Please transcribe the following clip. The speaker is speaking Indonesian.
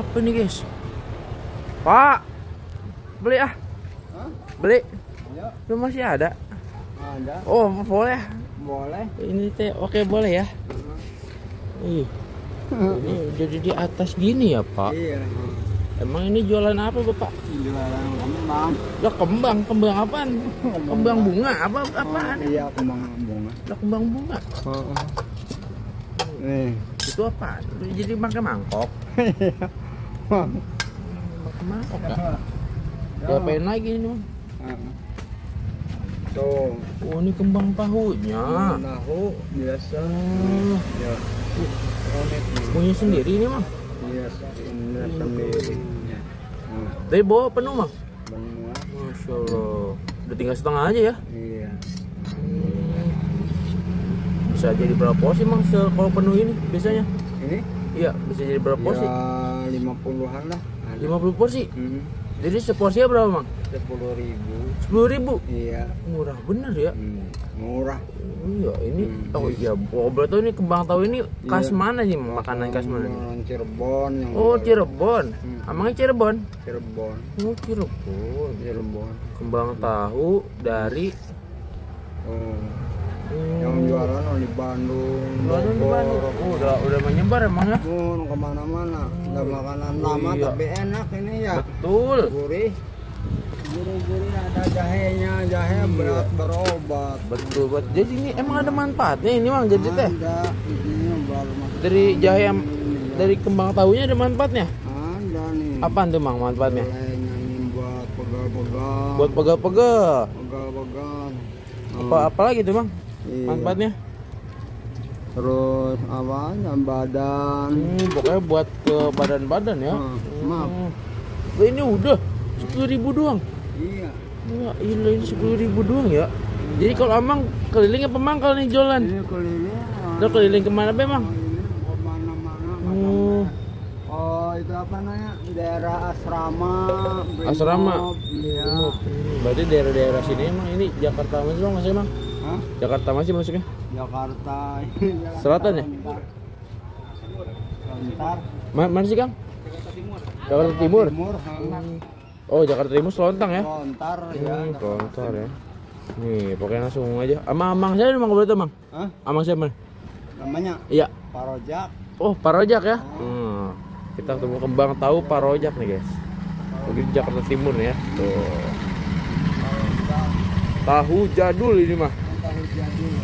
Apa nih guys? Pak, beli ah. Hah? Beli. Ayo. Lu masih ada? Ada. Oh boleh. Boleh. Ini teh oke boleh ya. Ih, ini jadi di atas gini ya Pak? Iya. Emang ini jualan apa Bapak? Jualan kembang. Lah kembang apaan? Kembang bunga apaan? Iya, kembang bunga. Lah kembang bunga. Nih. Itu apa? Jadi pakai mangkok. Pakai mangkok ya? Diapain lagi ini Bang? Tuh. Oh ini kembang tahunya. Tahu biasa. Oh, Ya. punya sendiri ini Bang? Iya, ini sendiri. Tapi bawa penuh Bang? Benua. Masya Allah. Udah tinggal setengah aja ya? Iya. Bisa jadi berapa porsi Bang kalau penuh ini biasanya? Ini? Iya, bisa jadi berapa porsi? Ya 50-an lah. 50 porsi? Jadi seporsinya berapa Bang? 10.000. 10.000? Iya. Murah bener ya? Murah. Oh iya, ini oh iya, berarti ini kembang tahu ini khas mana sih? Makanan khas mana? Orang Cirebon yang Oh, Cirebon. Emangnya Cirebon? Cirebon. Oh, Cirebon. Cirebon. Kembang tahu dari Yang jualan di Bandung, Jualan di Bandung. Oh, udah menyebar emang ya? Kemana-mana. Udah makanan lama iya. tapi enak ini ya. Betul. Gurih. Gurih-gurih ada jahenya, jahe berat berobat. Betul, betul. Jadi ini emang ada manfaatnya ini Bang, jadi teh. Ada. Ini baru masuk. Dari jahe yang dari kembang tahunya ada manfaatnya? Ada nih. Apaan tuh Bang manfaatnya? Ini buat pegal-pegal. Buat pegel-pegel. Pegal-pegal. Apa lagi tuh Bang? Iya. Manfaatnya? Terus apanya badan. Pokoknya buat ke badan-badan ya. Maaf. Lah ini udah 10.000 doang. Iya. Wah, ini 10.000 doang ya. Jadi kalau Amang keliling apa Mang kalau nih jualan? Ini keliling. Udah keliling kemana be Mang? Ini kemana-mana. Oh, Oh, itu apa namanya? Daerah asrama. asrama. Iya. Berarti daerah-daerah sini emang ini Jakarta masih Bang masih Bang? Hah? Jakarta masih masuknya? Jakarta. Selatan ya? Sebentar. Mana sih Kang? Jakarta Timur. Timur. Oh, Jakarta Timur Selontang ya? Lontar ya. Selontang ya. Nih, pokoknya langsung aja. Amang saya emang berarti Bang? Hah? Amang siapa? Namanya Iya. Parojak. Oh, Parojak ya? Kita ketemu kembang tahu Parojak nih guys. Mungkin Jakarta Timur ya. Tuh. Tahu jadul ini mah. Tahu jadul.